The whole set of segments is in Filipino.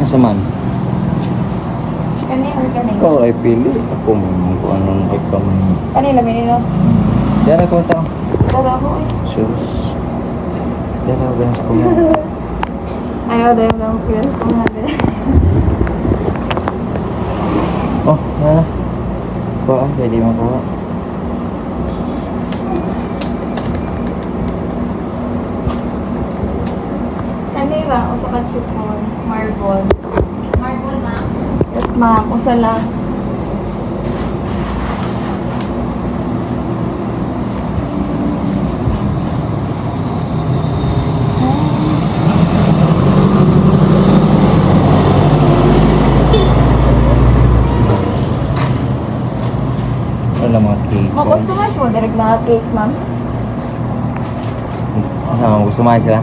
Nasa man? Kanina or kanina? Ikaw ay pili. Ako man kung anong ikaw man. Kanina minino. Diyan ako ito. Tara ako eh. Sus. Diyan ako ganun sa kumain. Ayaw dahil lang feel ko nga din. Oh, yan na. Kuha, pwede makuha. Kanina, usa ka chipon. Marble. Marble na? Yes ma'am, usa lang. Wala mga cake. Ma-customize mo, direct na cake ma'am. Saan gusto mo sila?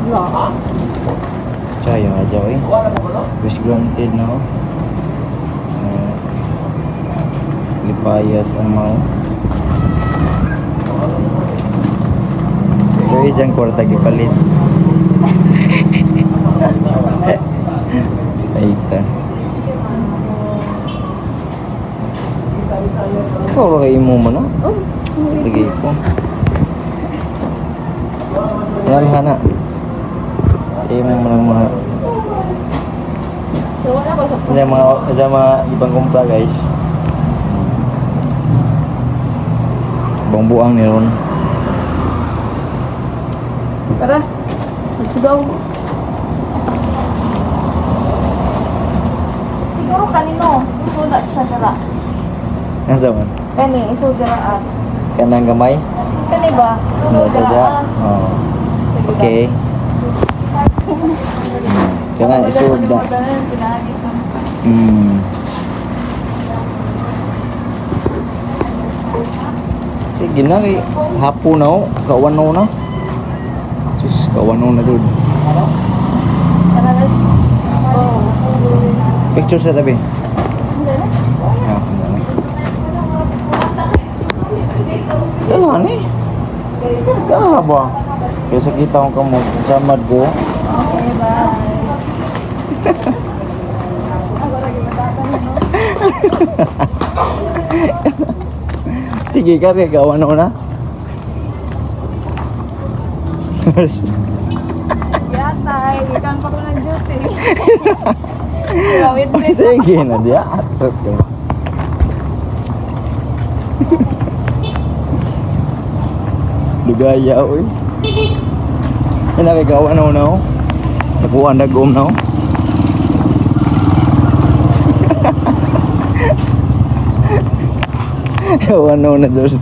Wala. Tsaka yung adyaw eh. Wish granted na ako. Lipayas ang mga. Kaya dyan kwarta kipalit. Aita. Ikaw rin kayo mo na? Oh, Lagi ko. Wala na. Imo mo lang mga so wala ko sa sa mga ibang kumpra guys. Bang buang ni ron. Tara, let's go. Siguro kanino, isulat siya dara. Nasa man? Kani, isulat. Kanang gamay? Kani ba? Nasa sadya? Oh. Okay. Kaya isulda. Sige na kay hapon na oh. Kawanaw na. Sus, kawanaw na dun. Picture sa tabi. Ah, dala ni. Dala ba? Kaysa kita ko kamo sa madgo. Okay, bye. Sige ka rin, gawa na. Yatay, ikan pa ko ng duty. Gawin din. Sige na dia. Atot ka. Lugaya oy. Ina kay gawa na oh. Nakuha na gum na oh. Gawa na dyan.